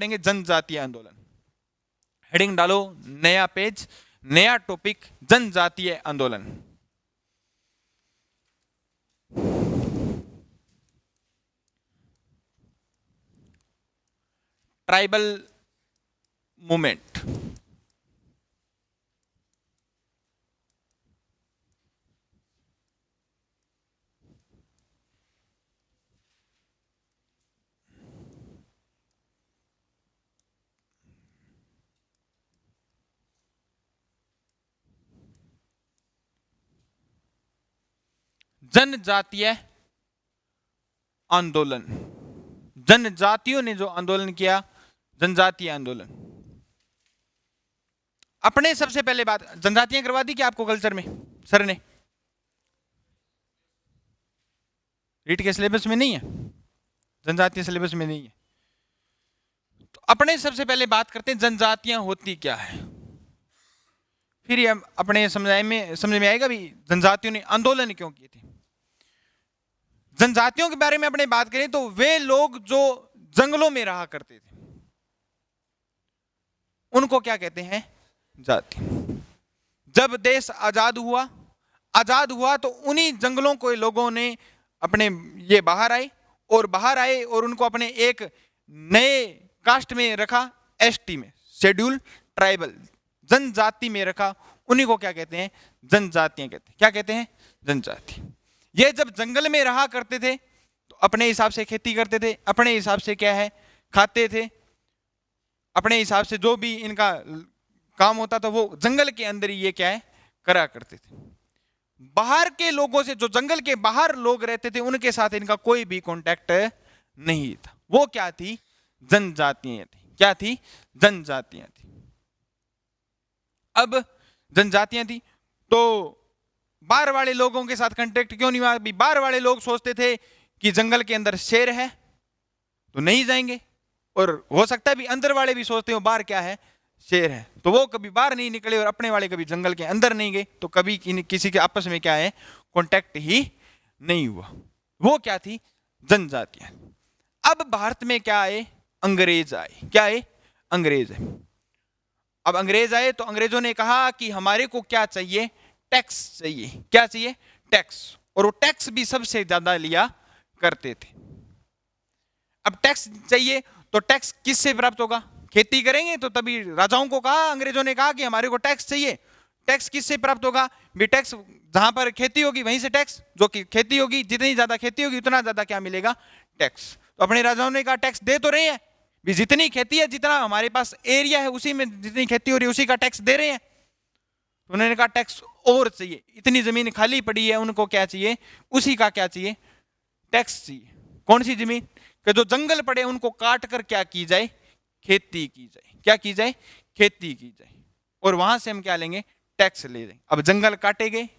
पढ़ेंगे जनजातीय आंदोलन। हेडिंग डालो, नया पेज, नया टॉपिक, जनजातीय आंदोलन। Tribal movement. जनजातीय आंदोलन, जनजातियों ने जो आंदोलन किया, जनजातीय आंदोलन। अपने सबसे पहले बात, जनजातियां करवा दी क्या आपको कल्चर में सर ने? रीट के सिलेबस में नहीं है, जनजातीय सिलेबस में नहीं है। तो अपने सबसे पहले बात करते हैं जनजातियां होती क्या है, फिर ये अपने समझ में आएगा भी जनजातियों ने आंदोलन क्यों किए थे। जनजातियों के बारे में अपने बात करें तो वे लोग जो जंगलों में रहा करते थे उनको क्या कहते हैं? जाति। जब देश आजाद हुआ तो उन्हीं जंगलों को लोगों ने अपने ये बाहर आए और उनको अपने एक नए कास्ट में रखा, एसटी में, शेड्यूल ट्राइबल, जनजाति में रखा। उन्हीं को क्या कहते हैं? जनजातियां कहते हैं। क्या कहते हैं? जनजाति। ये जब जंगल में रहा करते थे तो अपने हिसाब से खेती करते थे, अपने हिसाब से क्या है खाते थे, अपने हिसाब से जो भी इनका काम होता था वो जंगल के अंदर ही ये क्या है करा करते थे। बाहर के लोगों से, जो जंगल के बाहर लोग रहते थे, उनके साथ इनका कोई भी कांटेक्ट नहीं था। वो क्या थी? जनजातियां थी। क्या थी? जनजातियां थी। अब जनजातियां थी तो बाहर वाले लोगों के साथ कांटेक्ट क्यों नहीं हुआ? बाहर वाले लोग सोचते थे कि जंगल के अंदर शेर है तो नहीं जाएंगे, और हो सकता है भी अंदर वाले भी सोचते हो बाहर क्या है, शेर है, तो वो कभी बाहर नहीं निकले, और अपने वाले कभी जंगल के अंदर नहीं गए, तो कभी किसी के आपस में क्या है कांटेक्ट ही नहीं हुआ। वो क्या थी? जनजातियां। अब भारत में क्या आए? अंग्रेज आए। क्या आए? अंग्रेज आए। अब अंग्रेज आए तो अंग्रेजों ने कहा कि हमारे को क्या चाहिए? टैक्स चाहिए। क्या चाहिए? टैक्स। और वो टैक्स भी सबसे ज्यादा लिया करते थे। अब टैक्स चाहिए तो टैक्स किससे प्राप्त होगा? खेती करेंगे तो तभी राजाओं को कहा, अंग्रेजों ने कहा कि हमारे को टैक्स चाहिए। टैक्स किससे प्राप्त होगा? भी टैक्स जहां पर खेती होगी वहीं से टैक्स, जो कि खेती होगी, जितनी ज्यादा खेती होगी उतना ज्यादा क्या मिलेगा? टैक्स। तो अपने राजाओं ने कहा टैक्स दे तो रहे हैं भी, जितनी खेती है, जितना हमारे पास एरिया है उसी में जितनी खेती हो रही है उसी का टैक्स दे रहे हैं। उन्होंने कहा टैक्स और चाहिए, इतनी जमीन खाली पड़ी है, उनको क्या चाहिए? उसी का क्या चाहिए? टैक्स चाहिए। कौन सी जमीन? कि जो जंगल पड़े उनको काट कर क्या की जाए? खेती की जाए। क्या की जाए? खेती की जाए। और वहां से हम क्या लेंगे? टैक्स ले जाएंगे। अब जंगल काटे गए,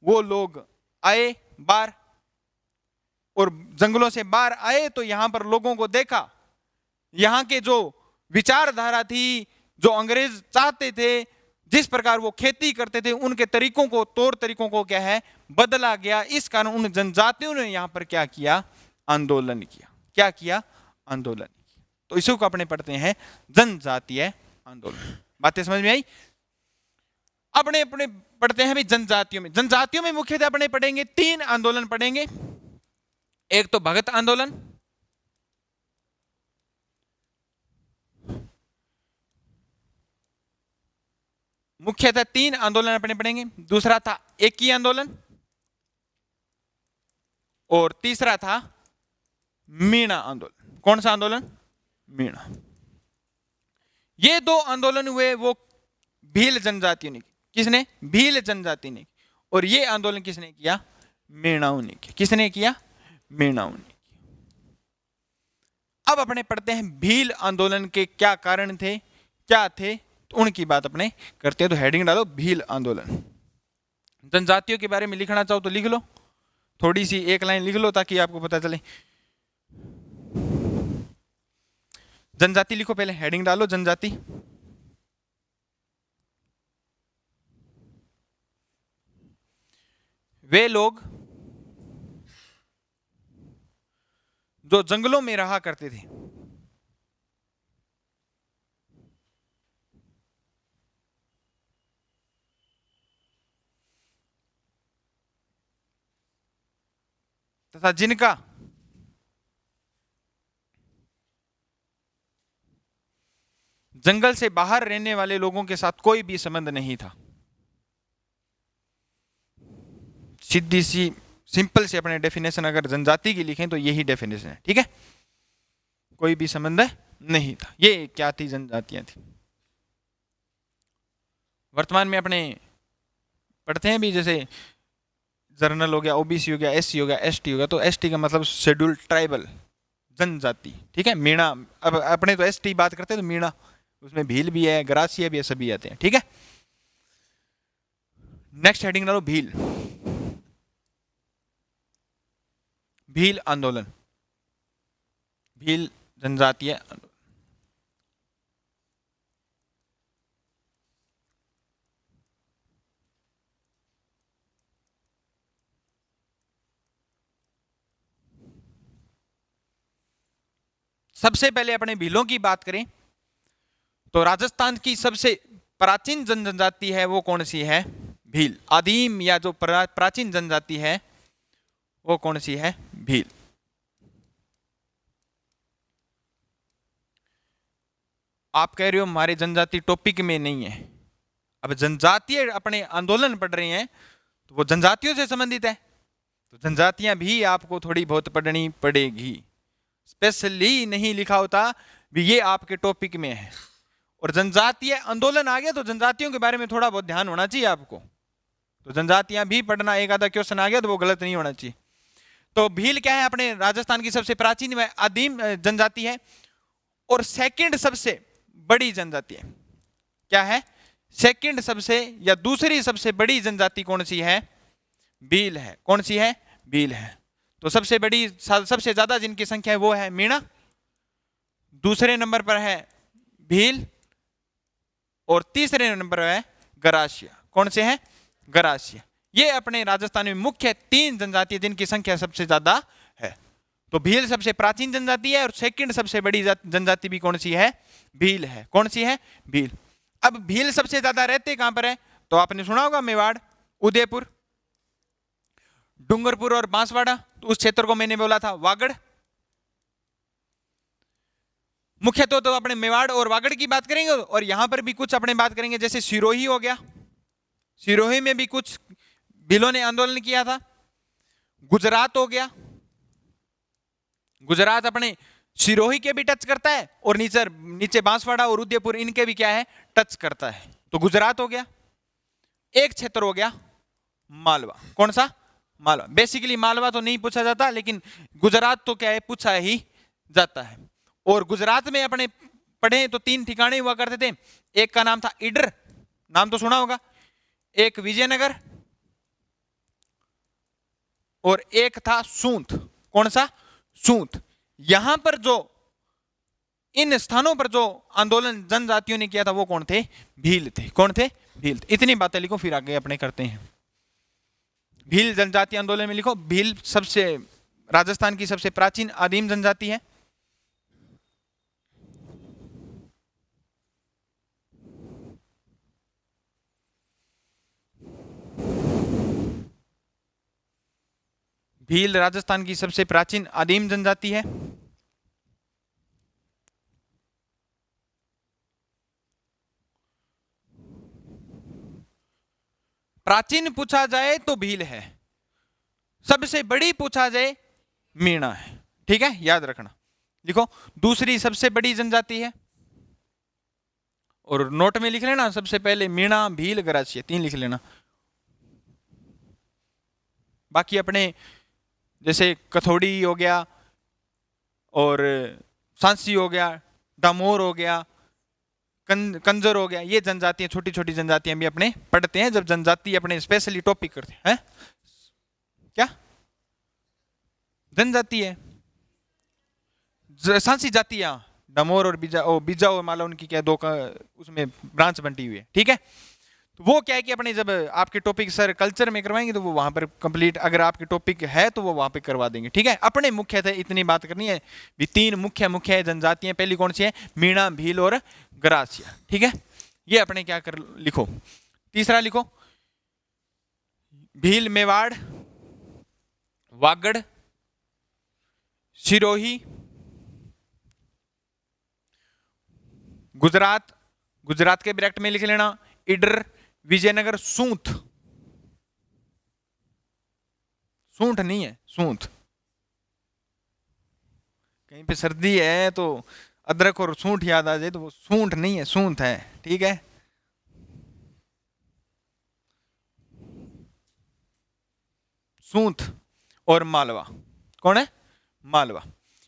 वो लोग आए बाहर, और जंगलों से बाहर आए तो यहां पर लोगों को देखा, यहां के जो विचारधारा थी, जो अंग्रेज चाहते थे, जिस प्रकार वो खेती करते थे, उनके तरीकों को, तौर तरीकों को क्या है बदला गया। इस कारण उन जनजातियों ने यहां पर क्या किया? आंदोलन किया। क्या किया? आंदोलन किया। तो इसी को अपने पढ़ते हैं जनजातीय आंदोलन। बातें समझ में आई? अपने अपने पढ़ते हैं भी जनजातियों में। जनजातियों में मुख्यतः अपने पढ़ेंगे 3 आंदोलन पढ़ेंगे। एक तो भगत आंदोलन, मुख्यतः 3 आंदोलन अपने पढ़ेंगे। दूसरा था एकी आंदोलन, और तीसरा था मीणा आंदोलन। कौन सा आंदोलन? मीणा। ये 2 आंदोलन हुए वो भील जनजातियों ने। किसने? भील जनजाति ने। और ये आंदोलन किसने किया? मीणाओं ने किया। किसने किया? मीणाओं ने किया। अब अपने पढ़ते हैं भील आंदोलन के क्या कारण थे, क्या थे, तो उनकी बात अपने करते हैं। तो हेडिंग डालो भील आंदोलन। जनजातियों के बारे में लिखना चाहो तो लिख लो, थोड़ी सी एक लाइन लिख लो ताकि आपको पता चले। जनजाति लिखो, पहले हेडिंग डालो जनजाति। वे लोग जो जंगलों में रहा करते थे, तथा जिनका जंगल से बाहर रहने वाले लोगों के साथ कोई भी संबंध नहीं था। सीधी सी सिंपल से अपने डेफिनेशन अगर जनजाति की लिखें तो यही डेफिनेशन है, ठीक है। कोई भी संबंध नहीं था। ये क्या थी? जनजातियां थी। वर्तमान में अपने पढ़ते हैं भी, जैसे जर्नल हो गया, ओबीसी हो गया, एससी हो गया, एसटी हो गया, तो एसटी का मतलब शेड्यूल्ड ट्राइबल, जनजाति, ठीक है। मीणा, अब अपने तो एसटी बात करते हैं तो मीणा, उसमें भील भी है, गरासिया भी है, सभी आते हैं, ठीक है। नेक्स्ट हेडिंग डालो भील। भील आंदोलन, भील जनजातीय आंदोलन। सबसे पहले अपने भीलों की बात करें तो राजस्थान की सबसे प्राचीन जनजाति है वो कौन सी है? भील। आदिम या जो प्राचीन जनजाति है वो कौन सी है? भील। आप कह रहे हो हमारे जनजाति टॉपिक में नहीं है। अब जनजातीय अपने आंदोलन पढ़ रहे हैं तो वो जनजातियों से संबंधित है, तो जनजातियां भी आपको थोड़ी बहुत पढ़नी पड़ेगी। स्पेशली नहीं लिखा होता भी ये आपके टॉपिक में है। और जनजातीय आंदोलन आ गया तो जनजातियों के बारे में थोड़ा बहुत ध्यान होना चाहिए आपको। तो जनजातियां भी पढ़ना, एक आधा क्वेश्चन आ गया तो वो गलत नहीं होना चाहिए। तो भील क्या है? अपने राजस्थान की सबसे प्राचीन व आदिम जनजाति है और सेकंड सबसे बड़ी जनजाति है। क्या है? सेकंड सबसे या दूसरी सबसे बड़ी जनजाति कौन सी है? भील है। कौन सी है? भील है। तो सबसे बड़ी, सबसे ज्यादा जिनकी संख्या है वो है मीणा, दूसरे नंबर पर है भील और तीसरे नंबर पर है गरासिया। कौन से हैं? गरासिया। ये अपने राजस्थान में मुख्य 3 जनजाति जिनकी संख्या सबसे ज्यादा है। तो भील सबसे प्राचीन जनजाति है और सेकंड सबसे बड़ी जनजाति भी कौन सी है? भील है। कौन सी है? भील। अब भील सबसे ज्यादा रहते कहां पर है? तो आपने सुना होगा मेवाड़, उदयपुर, डूंगरपुर और बांसवाड़ा। तो उस क्षेत्र को मैंने बोला था वागड़। मुख्य तो अपने मेवाड़ और वागड़ की बात करेंगे और यहां पर भी कुछ अपने बात करेंगे, जैसे सिरोही हो गया, सिरोही में भी कुछ भीलों ने आंदोलन किया था। गुजरात हो गया, गुजरात अपने सिरोही के भी टच करता है और नीचे बांसवाड़ा और उदयपुर इनके भी क्या है? टच करता है। तो गुजरात हो गया। एक क्षेत्र हो गया मालवा। कौन सा? मालवा। बेसिकली मालवा तो नहीं पूछा जाता, लेकिन गुजरात तो क्या है? पूछा ही जाता है। और गुजरात में अपने पढ़े तो 3 ठिकाने हुआ करते थे। एक का नाम था इडर, नाम तो सुना होगा, एक विजयनगर और एक था सूंत। कौन सा? सूंत। यहां पर जो इन स्थानों पर जो आंदोलन जनजातियों ने किया था वो कौन थे? भील थे। कौन थे? भील थे। इतनी बातें लिखो, फिर आगे अपने करते हैं। भील जनजाति आंदोलन में लिखो, भील सबसे राजस्थान की सबसे प्राचीन आदिम जनजाति है। भील राजस्थान की सबसे प्राचीन आदिम जनजाति है। प्राचीन पूछा जाए तो भील है, सबसे बड़ी पूछा जाए मीणा है। ठीक है, याद रखना। लिखो, दूसरी सबसे बड़ी जनजाति है और नोट में लिख लेना, सबसे पहले मीणा, भील, गरासिया, 3 लिख लेना। बाकी अपने जैसे कथौड़ी हो गया और सांसी हो गया, डामोर हो गया, कंजर हो गया, ये जनजातियां, छोटी छोटी जनजातियां भी अपने पढ़ते हैं जब जनजाति अपने स्पेशली टॉपिक करते हैं। क्या जनजाति है? सांसी जातियां, डामोर और बीजा और माला, उनकी क्या दो का उसमें ब्रांच बनती हुई है। ठीक है, तो वो क्या है कि अपने जब आपके टॉपिक सर कल्चर में करवाएंगे तो वो वहां पर कंप्लीट, अगर आपके टॉपिक है तो वो वहां पे करवा देंगे। ठीक है, अपने मुख्य थे इतनी बात करनी है भी। 3 मुख्य जनजातियां, पहली कौन सी है? मीणा, भील और गरासिया। ठीक है, ये अपने क्या कर लिखो। तीसरा लिखो, भील, मेवाड़, वागड़ सिरोही, गुजरात, गुजरात के ब्रैकेट में लिख लेना इडर, विजयनगर, सूंठ, सूंठ नहीं है, सूंठ, कहीं पे सर्दी है तो अदरक और सूंठ याद आ जाए तो वो सूंठ नहीं है, सूंठ है, ठीक है। सूंठ और मालवा, कौन है? मालवा।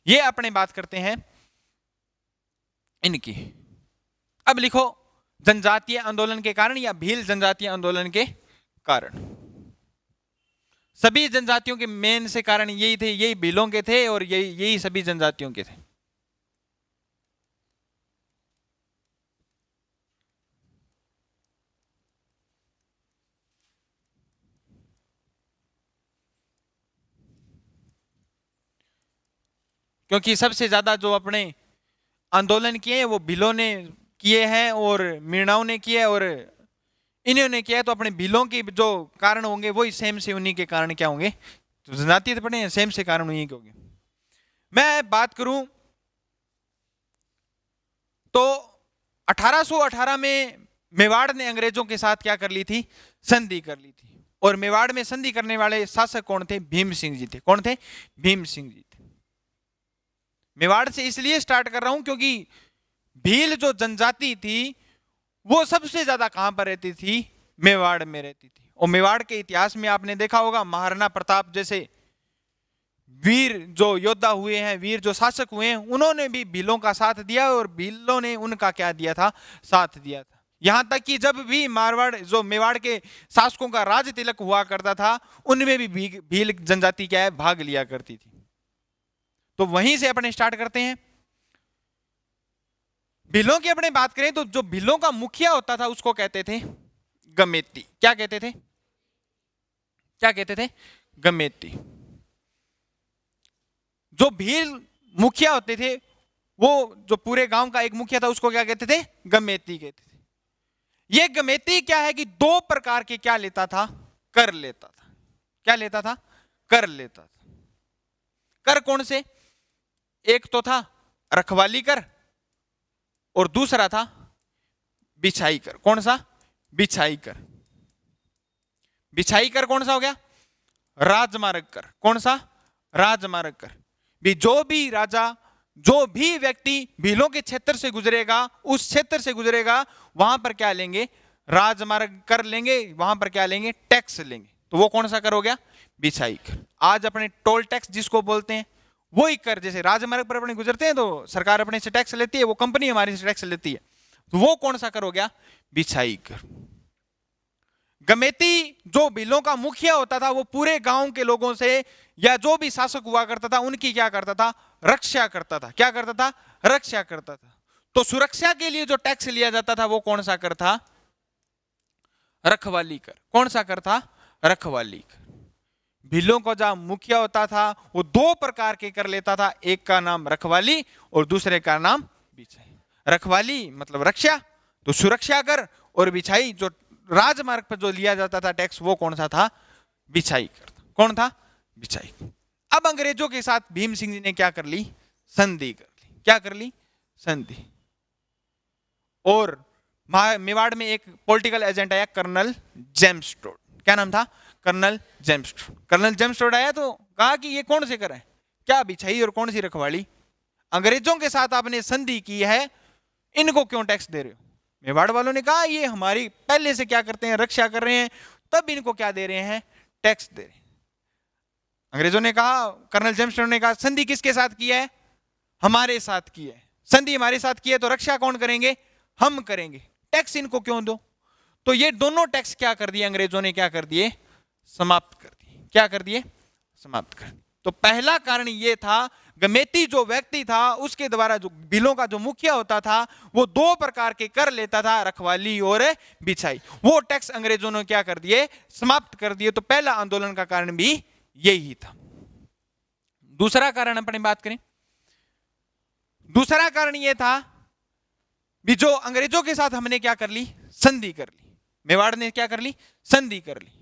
ये अपने बात करते हैं इनकी। अब लिखो जनजातीय आंदोलन के कारण या भील जनजातीय आंदोलन के कारण। सभी जनजातियों के मेन से कारण यही थे, यही भीलों के थे और यही सभी जनजातियों के थे। क्योंकि सबसे ज्यादा जो अपने आंदोलन किए वो भीलों ने किए हैं और मीणाओं ने किए और इन्होंने किया है, तो अपने भीलों के जो कारण होंगे वही सेम से उन्हीं के कारण क्या होंगे, तो जनजातीय तो पढ़े सेम से कारण उन्हीं के होंगे। मैं बात करूं तो 1818 में मेवाड़ ने अंग्रेजों के साथ क्या कर ली थी? संधि कर ली थी। और मेवाड़ में संधि करने वाले शासक कौन थे? भीम सिंह जी थे। कौन थे? भीम सिंह जी थे। मेवाड़ से इसलिए स्टार्ट कर रहा हूं क्योंकि भील जो जनजाति थी वो सबसे ज्यादा कहां पर रहती थी? मेवाड़ में रहती थी। और मेवाड़ के इतिहास में आपने देखा होगा महाराणा प्रताप जैसे वीर जो योद्धा हुए हैं, वीर जो शासक हुए हैं, उन्होंने भी भीलों का साथ दिया और भीलों ने उनका क्या दिया था? साथ दिया था। यहां तक कि जब भी मारवाड़ जो मेवाड़ के शासकों का राज तिलक हुआ करता था उनमें भी भील जनजाति क्या है? भाग लिया करती थी। तो वहीं से अपने स्टार्ट करते हैं। भीलों की अपने बात करें तो जो भीलों का मुखिया होता था उसको कहते थे गमेती। क्या कहते थे? क्या कहते थे? गमेती। जो भील मुखिया होते थे वो जो पूरे गांव का एक मुखिया था उसको क्या कहते थे? गमेती कहते थे। ये गमेती क्या है कि दो प्रकार के क्या लेता था? कर लेता था। क्या लेता था? कर लेता था। कर कौन से? एक तो था रखवाली कर और दूसरा था बिछाई कर। कौन सा? बिछाई कर। बिछाई कर कौन सा हो गया? राजमार्ग कर। कौन सा? राजमार्ग कर। भी जो भी राजा, जो भी व्यक्ति भीलों के क्षेत्र से गुजरेगा, उस क्षेत्र से गुजरेगा, वहां पर क्या लेंगे? राजमार्ग कर लेंगे। वहां पर क्या लेंगे? टैक्स लेंगे। तो वो कौन सा कर हो गया? बिछाई कर। आज अपने टोल टैक्स जिसको बोलते हैं वही कर। जैसे राजमार्ग पर अपने गुजरते हैं तो सरकार अपने से टैक्स लेती है, वो कंपनी हमारी से टैक्स लेती है, तो वो कौन सा कर हो गया? बिछाई कर। गमेती जो भीलों का मुखिया होता था वो पूरे गांव के लोगों से या जो भी शासक हुआ करता था उनकी क्या करता था? रक्षा करता था। क्या करता था? रक्षा करता था। तो सुरक्षा के लिए जो टैक्स लिया जाता था वो कौन सा कर था? रखवाली कर। कौन सा कर था? रखवाली कर। भीलों का जो मुखिया होता था वो दो प्रकार के कर लेता था, एक का नाम रखवाली और दूसरे का नाम बिछाई। रखवाली मतलब रक्षा, तो सुरक्षा कर, और बिछाई जो राजमार्ग पर जो लिया जाता था टैक्स वो कौन सा था? बिछाई कर। कौन था? बिछाई। अब अंग्रेजों के साथ भीम सिंह जी ने क्या कर ली? संधि कर ली। क्या कर ली? संधि। और मेवाड़ में एक पॉलिटिकल एजेंट आया, कर्नल जेम्स टोड। क्या नाम था? Colonel James Tod. Colonel James Tod आया तो कहा कि ये कौन से कर है? क्या बिछाई और कौन सी रखवाली? अंग्रेजों के साथ आपने संधि की है, इनको क्यों टैक्स दे रहे हो? मेवाड़ वालों ने कहा ये हमारी पहले से क्या करते हैं? रक्षा कर रहे हैं, तब इनको क्या दे रहे हैं? टैक्स दे रहे हैं। अंग्रेजों ने कहा, कर्नल जेम्स टोड ने कहा संधि किसके साथ की है? हमारे साथ की है। संधि हमारे साथ की है तो रक्षा कौन करेंगे? हम करेंगे। टैक्स इनको क्यों दो? तो ये दोनों टैक्स क्या कर दिए अंग्रेजों ने? क्या कर दिए? समाप्त कर दिए। क्या कर दिए? समाप्त कर दिए। तो पहला कारण ये था, गमेती जो व्यक्ति था उसके द्वारा जो भीलों का जो मुखिया होता था वो दो प्रकार के कर लेता था, रखवाली और बिछाई। वो टैक्स अंग्रेजों ने क्या कर दिए? समाप्त कर दिए। तो पहला आंदोलन का कारण भी यही था। दूसरा कारण अपनी बात करें, दूसरा कारण यह था भी जो अंग्रेजों के साथ हमने क्या कर ली? संधि कर ली। मेवाड़ ने क्या कर ली? संधि कर ली।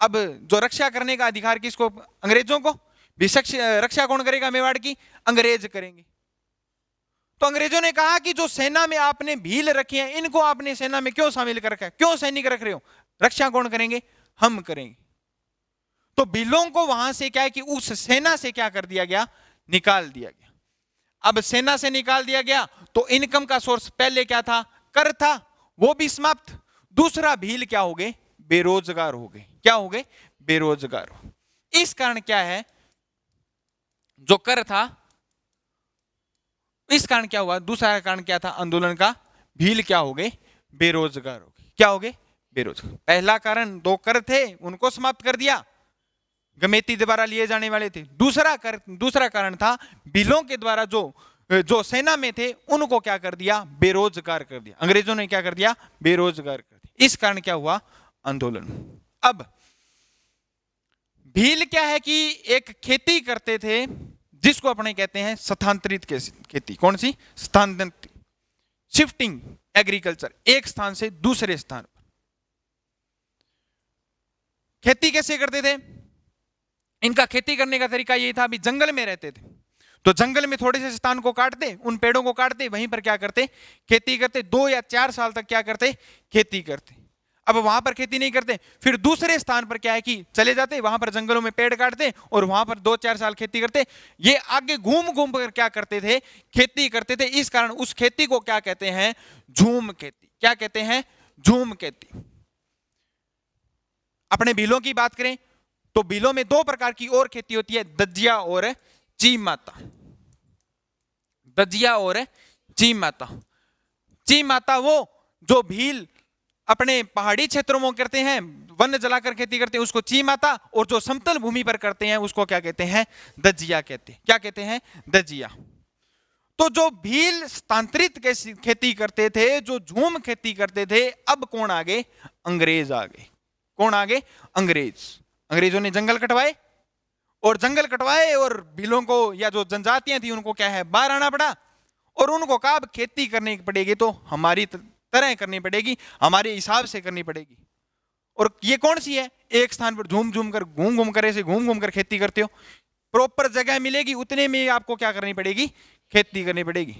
अब जो रक्षा करने का अधिकार किसको? अंग्रेजों को। रक्षा कौन करेगा मेवाड़ की? अंग्रेज करेंगे। तो अंग्रेजों ने कहा कि जो सेना में आपने भील रखे हैं, इनको आपने सेना में क्यों शामिल कर रखा है, क्यों सैनिक रख रहे हो? रक्षा कौन करेंगे? हम करेंगे। तो भीलों को वहां से क्या है कि उस सेना से क्या कर दिया गया? निकाल दिया गया। अब सेना से निकाल दिया गया तो इनकम का सोर्स पहले क्या था? कर था, वो भी समाप्त। दूसरा भील क्या हो गए? बेरोजगार हो गए। क्या हो गए? बेरोजगार हो। इस कारण क्या है, जो कर था, इस कारण क्या हुआ? दूसरा कारण क्या था आंदोलन का? भील क्या हो गए? बेरोजगार हो गए। क्या हो गए? बेरोजगार। पहला कारण दो कर थे, उनको समाप्त कर दिया, गमेती द्वारा लिए जाने वाले थे। दूसरा कारण था भीलों के द्वारा जो सेना में थे उनको क्या कर दिया? बेरोजगार कर दिया। अंग्रेजों ने क्या कर दिया? बेरोजगार कर दिया। इस कारण क्या हुआ? आंदोलन। अब भील क्या है कि एक खेती करते थे जिसको अपने कहते हैं स्थानांतरित खेती। कौन सी? स्थानांतरित, शिफ्टिंग एग्रीकल्चर, एक स्थान से दूसरे स्थान पर। खेती कैसे करते थे? इनका खेती करने का तरीका यही था, अभी जंगल में रहते थे तो जंगल में थोड़े से स्थान को काटते, उन पेड़ों को काटते, वहीं पर क्या करते? खेती करते। 2 या 4 साल तक क्या करते? खेती करते। अब वहां पर खेती नहीं करते, फिर दूसरे स्थान पर क्या है कि चले जाते, वहां पर जंगलों में पेड़ काटते और वहां पर 2-4 साल खेती करते। ये आगे घूम घूम कर क्या करते थे? खेती करते थे। इस कारण उस खेती को क्या कहते हैं? झूम खेती। क्या कहते हैं? झूम खेती। अपने भीलों की बात करें तो भीलों में 2 प्रकार की और खेती होती है, दजिया और चीमाता। दजिया और चीमाता। चीमाता वो जो भील अपने पहाड़ी क्षेत्रों में करते हैं, वन जलाकर खेती करते हैं, उसको चीमाता, और जो समतल भूमि पर करते हैं उसको क्या कहते हैं? दजिया कहते हैं। क्या कहते हैं? दजिया। तो जो भील स्थानांतरित खेती करते थे, जो झूम खेती करते थे, अब कौन आ गए? अंग्रेज आ गए। कौन आ गए? अंग्रेज। अंग्रेजों ने जंगल कटवाए, और जंगल कटवाए और भीलों को या जो जनजातियां थी उनको क्या है? बाहर आना पड़ा, और उनको कहा अब खेती करनी पड़ेगी तो हमारी तरह करनी पड़ेगी, हमारे हिसाब से करनी पड़ेगी। और ये कौन सी है? एक स्थान पर घूम घूम कर, घूम घूम कर, ऐसे घूम घूम कर खेती करते हो, प्रॉपर जगह मिलेगी उतने में आपको क्या करनी पड़ेगी? खेती करनी पड़ेगी।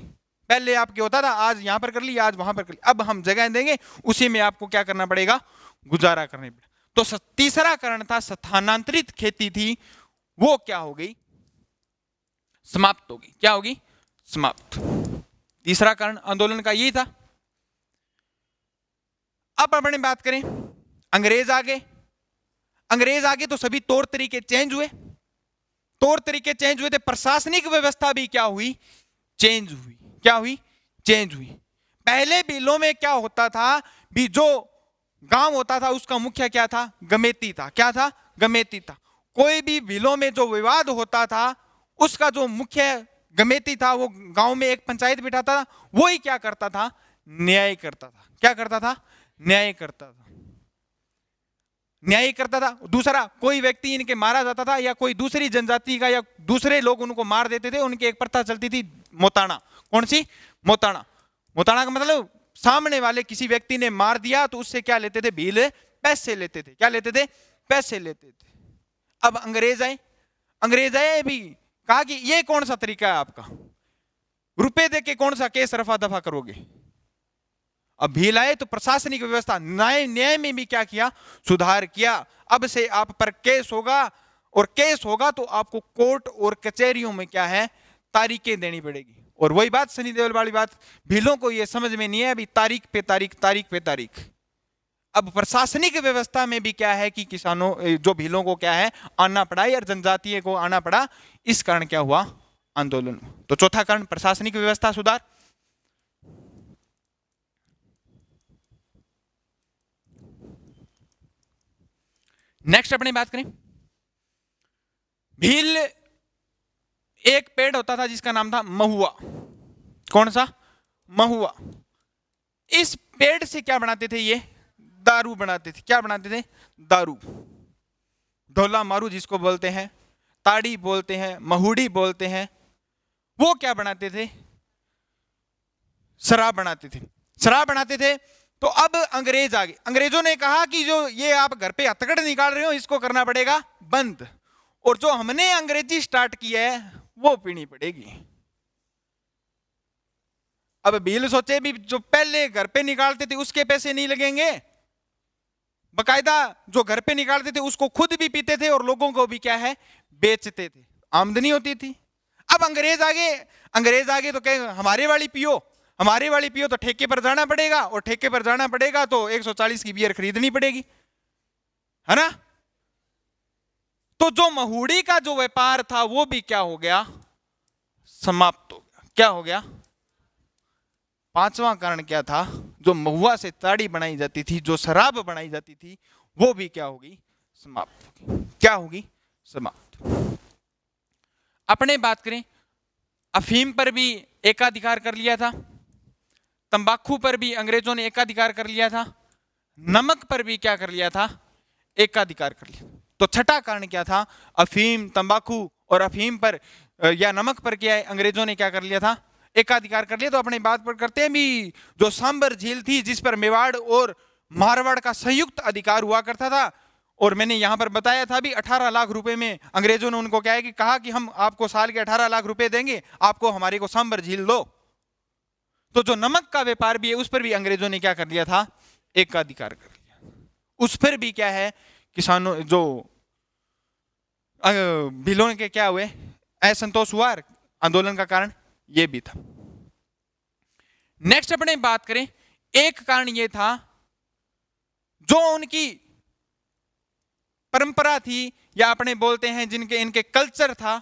पहले आपके होता था आज यहां पर कर ली, आज वहां पर कर ली, अब हम जगह देंगे, उसी में आपको क्या करना पड़ेगा? गुजारा करना पड़ेगा। तो तीसरा कारण था स्थानांतरित खेती थी, वो क्या हो गई? समाप्त हो गई। क्या होगी? समाप्त। तीसरा कारण आंदोलन का यही था। अब अपने बात करें, अंग्रेज आ गए। अंग्रेज आ गए तो सभी तौर तरीके चेंज हुए। तौर तरीके चेंज हुए थे, प्रशासनिक व्यवस्था भी क्या हुई? चेंज हुई। क्या हुई? चेंज हुई। पहले बिलों में क्या होता था? भी जो गांव होता था उसका मुखिया क्या था? गमेती था। क्या था? गमेती था। कोई भी बिलों में जो विवाद होता था उसका जो मुख्य गमेती था वो गांव में एक पंचायत बिठाता था, वही क्या करता था? न्याय करता था। क्या करता था? न्याय करता था। न्याय करता था। दूसरा, कोई व्यक्ति इनके मारा जाता था या कोई दूसरी जनजाति का या दूसरे लोग उनको मार देते थे, उनकी एक प्रथा चलती थी, मोताना। कौन सी? मोताना। मोताना का मतलब सामने वाले किसी व्यक्ति ने मार दिया तो उससे क्या लेते थे? भील पैसे लेते थे। क्या लेते थे? पैसे लेते थे। अब अंग्रेज आए। अंग्रेज आए भी कहा कि ये कौन सा तरीका है आपका? रुपए दे के कौन सा केस रफा दफा करोगे? अब भील आए तो प्रशासनिक व्यवस्था, न्याय में भी क्या किया? सुधार किया। अब से आप पर केस होगा, और केस होगा तो आपको कोर्ट और कचहरियों में क्या है? तारीखें देनी पड़ेगी। और वही बात, सनी देओल वाली बात, भीलों को यह समझ में नहीं है अभी, तारीख पे तारीख, तारीख पे तारीख। अब प्रशासनिक व्यवस्था में भी क्या है कि किसानों, जो भीलों को क्या है? आना पड़ा, या जनजातीय को आना पड़ा। इस कारण क्या हुआ? आंदोलन। तो चौथा कारण प्रशासनिक व्यवस्था सुधार। नेक्स्ट अपने बात करें, भील एक पेड़ होता था जिसका नाम था महुआ। कौन सा? महुआ। इस पेड़ से क्या बनाते थे? ये दारू बनाते थे। क्या बनाते थे? दारू। ढोला मारू जिसको बोलते हैं, ताड़ी बोलते हैं, महुड़ी बोलते हैं। वो क्या बनाते थे? शराब बनाते थे। शराब बनाते थे। तो अब अंग्रेज आ गए। अंग्रेजों ने कहा कि जो ये आप घर पे हथकड़ निकाल रहे हो इसको करना पड़ेगा बंद, और जो हमने अंग्रेजी स्टार्ट किया है वो पीनी पड़ेगी। अब भील सोचे भी जो पहले घर पे निकालते थे उसके पैसे नहीं लगेंगे, बकायदा जो घर पे निकालते थे उसको खुद भी पीते थे और लोगों को भी क्या है बेचते थे, आमदनी होती थी। अब अंग्रेज आगे तो कहे हमारे वाली पियो, हमारे वाली पियो, तो ठेके पर जाना पड़ेगा, और ठेके पर जाना पड़ेगा तो 140 की बियर खरीदनी पड़ेगी, है ना। तो जो महुड़ी का जो व्यापार था वो भी क्या हो गया, समाप्त हो गया। क्या हो गया? पांचवा कारण क्या था? जो महुआ से ताड़ी बनाई जाती थी, जो शराब बनाई जाती थी, वो भी क्या होगी? समाप्त होगी। क्या होगी? समाप्त। अपने बात करें, अफीम पर भी एकाधिकार कर लिया था, तंबाकू पर भी अंग्रेजों ने एकाधिकार कर लिया था, नमक पर भी क्या कर लिया था? एकाधिकार कर लिया। तो छठा कारण क्या था? अफीम, तंबाकू और अफीम पर या नमक पर क्या है अंग्रेजों ने क्या कर लिया था? एकाधिकार कर लिया। तो अपनी बात पर करते हैं भी, जो सांबर झील थी जिस पर मेवाड़ और मारवाड़ का संयुक्त अधिकार हुआ करता था, और मैंने यहां पर बताया था भी 18 लाख रुपए में अंग्रेजों ने उनको क्या है कि कहा कि हम आपको साल के 18 लाख रुपए देंगे, आपको हमारे को सांबर झील दो। तो जो नमक का व्यापार भी है उस पर भी अंग्रेजों ने क्या कर लिया था? एकाधिकार कर लिया। उस पर भी क्या है, किसानों जो भीलों के क्या हुए, असंतोष हुआ, आंदोलन का कारण ये भी था। नेक्स्ट अपने बात करें, एक कारण ये था जो उनकी परंपरा थी या अपने बोलते हैं जिनके इनके कल्चर था,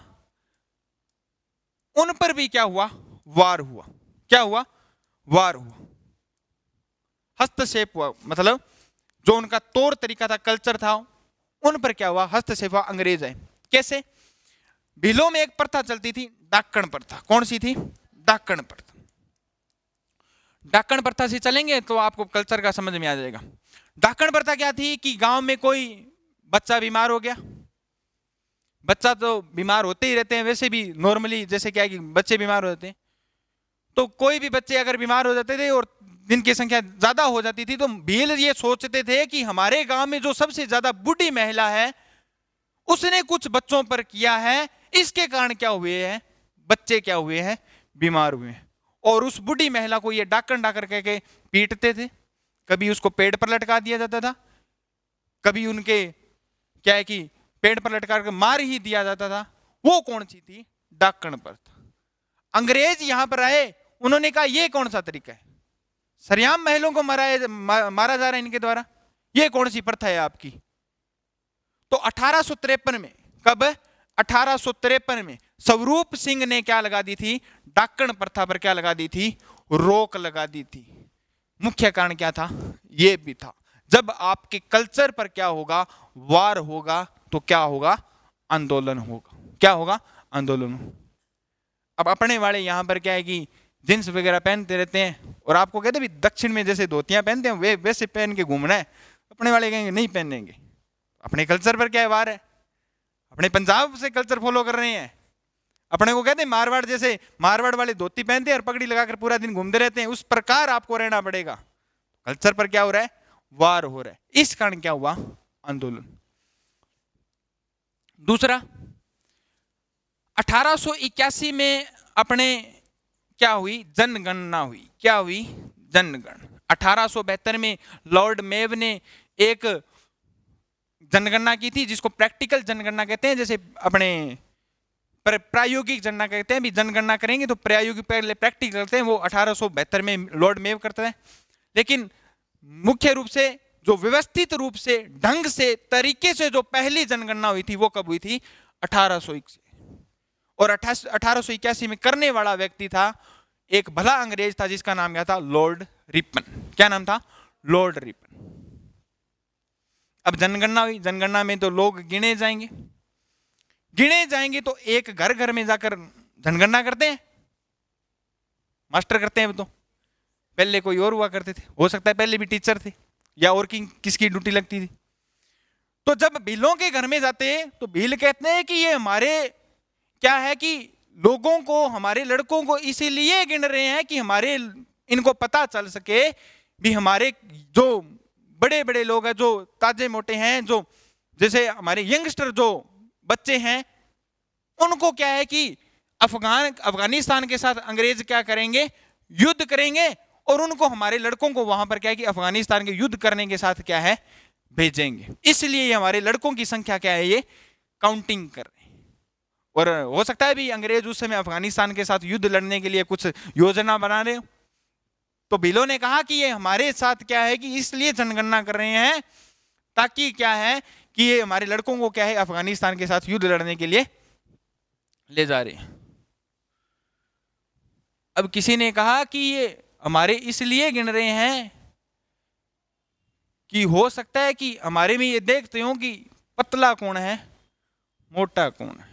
उन पर भी क्या हुआ? वार हुआ। क्या हुआ? वार हुआ, हस्तक्षेप हुआ। मतलब जो उनका तौर तरीका था, कल्चर था, उन पर क्या हुआ? हस्तक्षेप हुआ, अंग्रेज आए। कैसे? भीलों में एक प्रथा चलती थी, डाकण प्रथा। कौन सी थी? डाकण प्रथा। डाकण प्रथा से चलेंगे तो आपको कल्चर का समझ में आ जाएगा। डाकण प्रथा क्या थी कि गांव में कोई बच्चा बीमार हो गया, बच्चा तो बीमार होते ही रहते हैं वैसे भी नॉर्मली, जैसे क्या है कि बच्चे बीमार हो जाते हैं, तो कोई भी बच्चे अगर बीमार हो जाते थे और जिनकी संख्या ज्यादा हो जाती थी, तो भील ये सोचते थे कि हमारे गांव में जो सबसे ज्यादा बूढ़ी महिला है उसने कुछ बच्चों पर किया है, इसके कारण क्या हुए हैं? बच्चे क्या हुए हैं? बीमार हुए हैं। और उस बूढ़ी महिला को ये डाकण डाकर के पीटते थे, कभी उसको पेड़ पर लटका दिया जाता था, कभी उनके क्या है कि पेड़ पर लटका कर मार ही दिया जाता था। वो कौन सी थी? डाकण प्रथा। अंग्रेज यहां पर आए, उन्होंने कहा ये कौन सा तरीका है, सरेआम महिलाओं को मारा जा रहा है इनके द्वारा, ये कौन सी प्रथा है आपकी? तो 1853 में, कब? 1853 में स्वरूप सिंह ने क्या लगा दी थी? डाकण प्रथा पर क्या लगा दी थी? रोक लगा दी थी। मुख्य कारण क्या था? यह भी था, जब आपके कल्चर पर क्या होगा? वार होगा, तो क्या होगा? आंदोलन होगा। क्या होगा? आंदोलन। अब अपने वाले यहां पर क्या है कि जींस वगैरह पहनते रहते हैं, और आपको कहते हैं दक्षिण में जैसे धोतियां पहनते हैं वे वैसे पहन के घूमना है, अपने वाले कहेंगे नहीं पहनेंगे। अपने कल्चर पर क्या है वार है? अपने पंजाब से कल्चर फॉलो कर रहे हैं, अपने को कहते हैं मारवाड़, जैसे मारवाड़ वाले धोती पहनते हैं और पगड़ी लगाकर पूरा दिन घूमते रहते हैं, उस प्रकार आपको रहना पड़ेगा। कल्चर पर क्या हो रहा है? वार हो रहा है। इस कारण क्या हुआ? आंदोलन। दूसरा, 1881 में अपने क्या हुई? जनगणना हुई। क्या हुई? जनगणना। 1872 में लॉर्ड मेव ने एक जनगणना की थी, जिसको प्रैक्टिकल जनगणना कहते हैं, जैसे अपने प्रायोगिक जनगणना कहते हैं। भी जनगणना करेंगे तो प्रायोगिक पहले प्रैक्टिकल करते हैं, वो 1872 में लॉर्ड मेव करते हैं। लेकिन मुख्य रूप से जो व्यवस्थित रूप से ढंग से तरीके से जो पहली जनगणना हुई थी वो कब हुई थी? 1881। और 1881 में करने वाला व्यक्ति था एक भला अंग्रेज था जिसका नाम क्या था? Lord Ripon. क्या नाम था? Lord Ripon. अब जनगणना हुई, जनगणना में तो लोग गिने जाएंगे, गिने जाएंगे तो एक घर घर में जाकर जनगणना करते हैं, मास्टर करते हैं। तो पहले कोई और हुआ करते थे, हो सकता है पहले भी टीचर थे या और किसकी ड्यूटी लगती थी। तो जब भीलों के घर में जाते तो भील कहते हैं कि ये हमारे क्या है कि लोगों को, हमारे लड़कों को इसीलिए गिन रहे हैं कि हमारे इनको पता चल सके भी हमारे जो बड़े बड़े लोग हैं, जो ताजे मोटे हैं, जो जैसे हमारे यंगस्टर जो बच्चे हैं उनको क्या है कि अफगानिस्तान के साथ अंग्रेज क्या करेंगे, युद्ध करेंगे, और उनको हमारे लड़कों को वहां पर क्या है कि अफगानिस्तान के युद्ध करने के साथ क्या है भेजेंगे। इसलिए हमारे लड़कों की संख्या क्या है, ये काउंटिंग कर रहे हैं। और हो सकता है भी अंग्रेज उस समय अफगानिस्तान के साथ युद्ध लड़ने के लिए कुछ योजना बना रहे हो। तो बिलो ने कहा कि ये हमारे साथ क्या है कि इसलिए जनगणना कर रहे हैं ताकि क्या है कि ये हमारे लड़कों को क्या है अफगानिस्तान के साथ युद्ध लड़ने के लिए ले जा रहे हैं। अब किसी ने कहा कि ये हमारे इसलिए गिन रहे हैं कि हो सकता है कि हमारे में ये देखते हो कि पतला कौन है मोटा कौन है।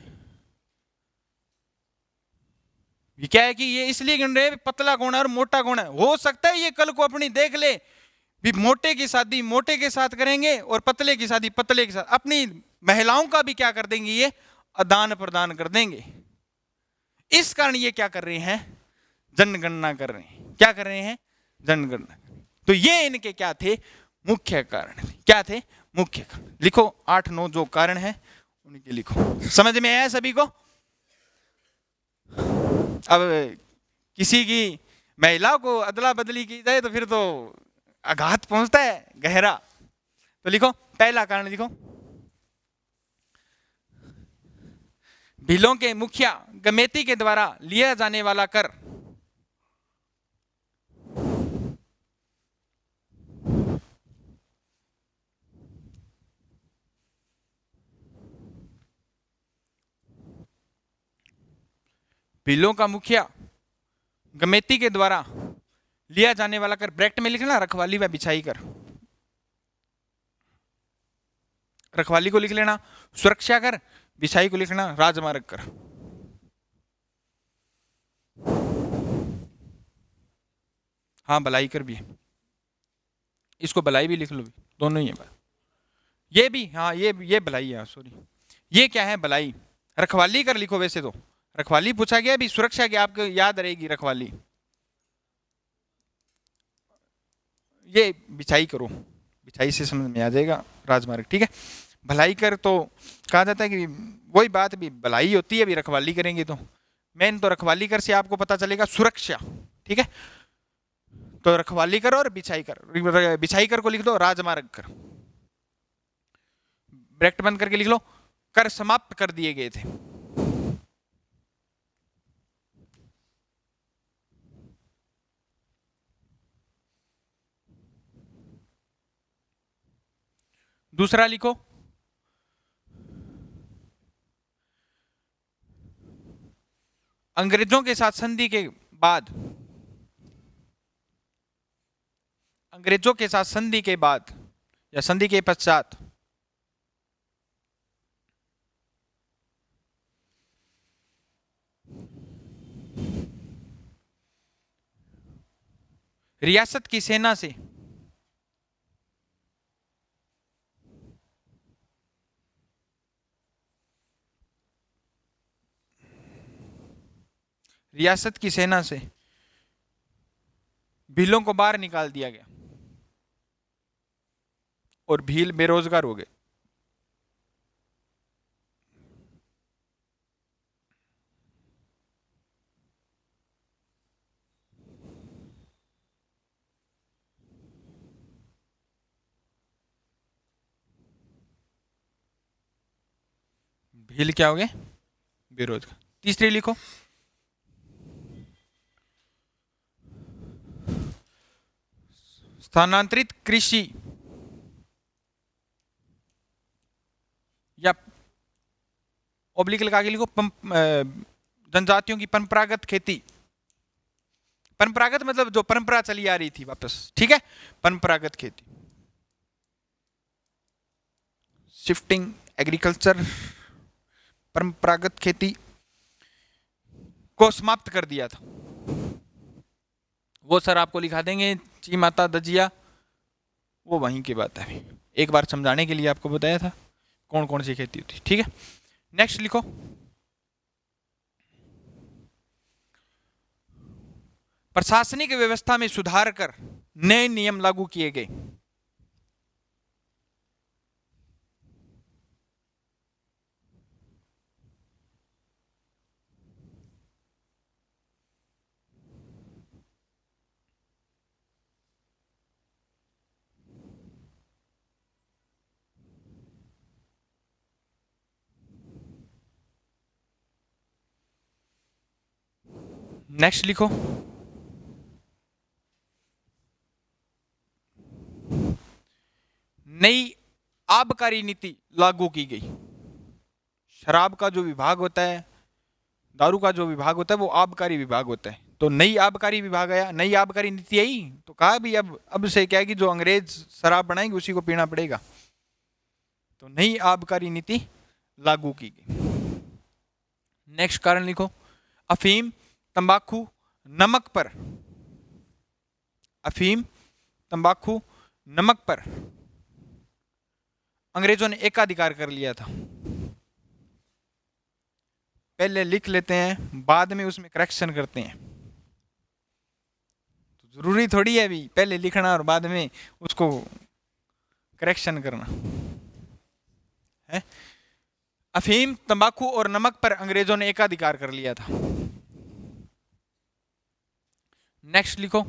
ये क्या है कि ये इसलिए गिन रहे हैं पतला कौन है और मोटा कौन है। हो सकता है ये कल को अपनी देख ले भी मोटे की शादी मोटे के साथ करेंगे और पतले की शादी पतले के साथ, अपनी महिलाओं का भी क्या कर देंगे, ये आदान प्रदान कर देंगे। इस कारण ये क्या कर रहे हैं, जनगणना कर रहे हैं। क्या कर रहे हैं, जनगणना। तो ये इनके क्या थे, मुख्य कारण। क्या थे, मुख्य कारण। लिखो 8-9 जो कारण है उनके लिखो। समझ में आया सभी को। अब किसी की महिला को अदला बदली की जाए तो फिर तो आघात पहुंचता है गहरा। तो लिखो पहला कारण, लिखो बिलों के मुखिया गमेती के द्वारा लिया जाने वाला कर बिलों का मुखिया गमेती के द्वारा लिया जाने वाला कर, ब्रैकेट में लिखना रखवाली व बिछाई कर, रखवाली को लिख लेना सुरक्षा कर, बिछाई को लिखना राजमार्ग कर। हाँ भलाई कर भी है, इसको भलाई भी लिख लो, भी दोनों ही है। ये भी हाँ ये भलाई है, सॉरी ये क्या है भलाई। रखवाली कर लिखो, वैसे तो रखवाली पूछा गया, भी सुरक्षा की आपको याद रहेगी रखवाली। ये बिछाई करो, बिछाई से समझ में आ जाएगा राजमार्ग, ठीक है। भलाई कर तो कहा जाता है कि वही बात भी भलाई होती है, भी रखवाली करेंगे तो मेन तो रखवाली कर से आपको पता चलेगा सुरक्षा, ठीक है। तो रखवाली कर और बिछाई कर, बिछाई कर को लिख दो राजमार्ग कर, ब्रैकेट बंद करके लिख लो कर समाप्त कर दिए गए थे। दूसरा लिखो अंग्रेजों के साथ संधि के बाद, अंग्रेजों के साथ संधि के बाद या संधि के पश्चात रियासत की सेना से रियासत की सेना से भीलों को बाहर निकाल दिया गया और भील बेरोजगार हो गए। भील क्या हो गए, बेरोजगार। तीसरी लिखो स्थानांतरित कृषि या ओब्लिक लगा के लिखो जनजातियों की परंपरागत खेती। परंपरागत मतलब जो परंपरा चली आ रही थी वापस, ठीक है, परंपरागत खेती। शिफ्टिंग एग्रीकल्चर, परंपरागत खेती को समाप्त कर दिया था। वो सर आपको लिखा देंगे ची माता दजिया, वो वहीं की बात है, एक बार समझाने के लिए आपको बताया था कौन कौन सी खेती होती, ठीक है। नेक्स्ट लिखो प्रशासनिक व्यवस्था में सुधार कर नए नियम लागू किए गए। नेक्स्ट लिखो, नई आबकारी नीति लागू की गई। शराब का जो विभाग होता है, दारू का जो विभाग होता है वो आबकारी विभाग होता है। तो नई आबकारी विभाग आया, नई आबकारी नीति आई, तो कहा भी अब से क्या है कि जो अंग्रेज शराब बनाएंगे उसी को पीना पड़ेगा। तो नई आबकारी नीति लागू की गई। नेक्स्ट कारण लिखो, अफीम, तंबाकू, नमक पर, अफीम, तंबाकू, नमक पर अंग्रेजों ने एकाधिकार कर लिया था। पहले लिख लेते हैं, बाद में उसमें करेक्शन करते हैं। तो जरूरी थोड़ी है भी पहले लिखना और बाद में उसको करेक्शन करना है। अफीम, तंबाकू और नमक पर अंग्रेजों ने एकाधिकार कर लिया था। नेक्स्ट लिखो,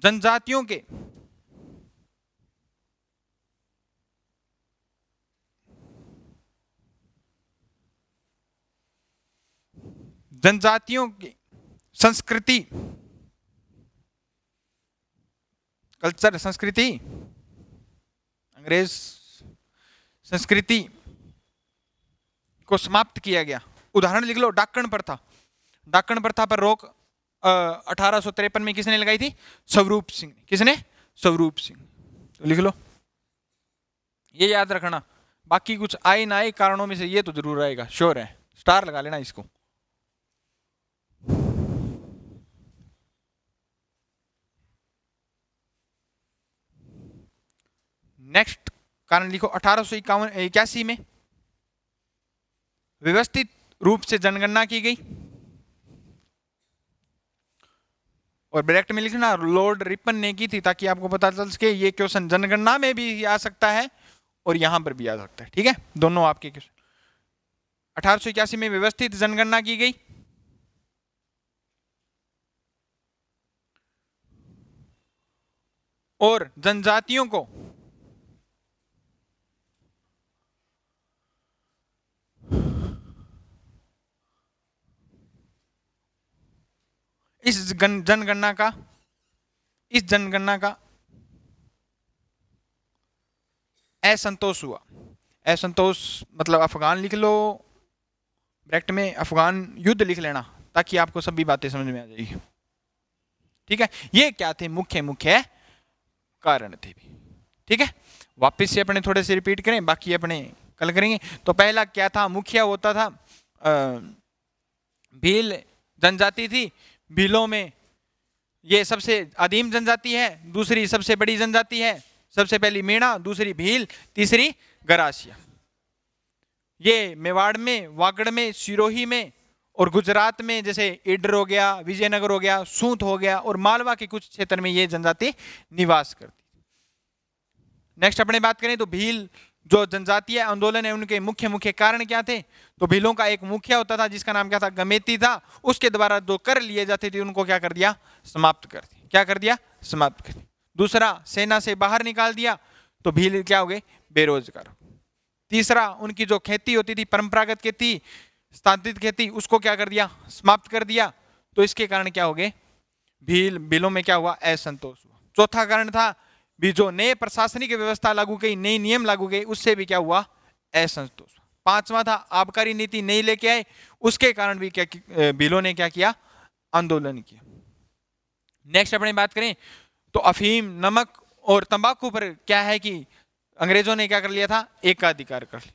जनजातियों के जनजातियों की संस्कृति, कल्चर, संस्कृति, अंग्रेज संस्कृति को समाप्त किया गया। उदाहरण लिख लो, डाकण प्रथा। डाकण प्रथा पर रोक 1853 में किसने लगाई थी? स्वरूप सिंह। किसने? स्वरूप सिंह। तो लिख लो, ये याद रखना। बाकी कुछ आए ना आए कारणों में से ये तो जरूर आएगा, श्योर है। स्टार लगा लेना इसको। नेक्स्ट कारण लिखो, 1881 में व्यवस्थित रूप से जनगणना की गई। और ब्रैकेट में लिखना लॉर्ड रिपन ने की थी, ताकि आपको पता चल सके ये क्वेश्चन जनगणना में भी आ सकता है और यहां पर भी आ सकता है। ठीक है, दोनों आपके क्वेश्चन। 1881 में व्यवस्थित जनगणना की गई और जनजातियों को इस जनगणना का असंतोष हुआ। असंतोष मतलब अफगान लिख लो, ब्रैकेट में अफगान युद्ध लिख लेना, ताकि आपको सभी बातें समझ में आ जाएगी। ठीक है, ये क्या थे? मुख्य कारण थे। ठीक है, वापस से अपने थोड़े से रिपीट करें, बाकी अपने कल करेंगे। तो पहला क्या था? मुखिया होता था, भील जनजाति थी। भीलों में ये सबसे आदिम जनजाति है, दूसरी सबसे बड़ी जनजाति है। सबसे पहली मीणा, दूसरी भील, तीसरी गरासिया। ये मेवाड़ में, वागड़ में, सिरोही में और गुजरात में जैसे ईडर हो गया, विजयनगर हो गया, सूत हो गया और मालवा के कुछ क्षेत्र में ये जनजाति निवास करती। नेक्स्ट अपने बात करें तो भील जो जनजातीय आंदोलन है उनके मुख्य कारण क्या थे? तो भीलों का एक मुखिया होता था जिसका नाम क्या था? गमेती था। उसके द्वारा जो कर लिए जाते थे उनको क्या कर दिया? समाप्त कर दिया। क्या कर दिया? समाप्त कर दिया। दूसरा, सेना से बाहर निकाल दिया, तो भील क्या हो गए? बेरोजगार। तीसरा, उनकी जो खेती होती थी, परंपरागत खेती, स्थापित खेती, उसको क्या कर दिया? समाप्त कर दिया। तो इसके कारण क्या हो गए? भीलों में क्या हुआ? असंतोष हुआ। चौथा कारण था भी जो नए प्रशासनिक व्यवस्था लागू की, नए नियम लागू गए, उससे भी क्या हुआ? असंतोष। पांचवा था आबकारी नीति नहीं लेके आए, उसके कारण भी क्या भीलों ने क्या किया? आंदोलन किया। नेक्स्ट अपने बात करें तो अफीम, नमक और तंबाकू पर क्या है कि अंग्रेजों ने क्या कर लिया था? एकाधिकार कर लिया।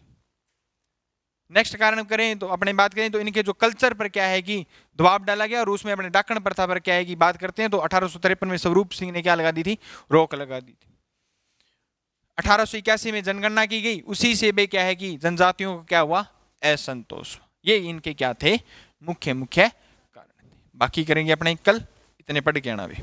नेक्स्ट कारण करें तो अपने बात करें तो इनके जो कल्चर पर क्या है कि दबाव डाला गया, और उसमें अपने डाकण प्रथा पर क्या है कि बात करते हैं तो 1853 में स्वरूप सिंह ने क्या लगा दी थी? रोक लगा दी थी। 1881 में जनगणना की गई, उसी से भी क्या है कि जनजातियों को क्या हुआ? असंतोष। ये इनके क्या थे? मुख्य कारण थे। बाकी करेंगे अपने कल। इतने पढ़ के आना भी।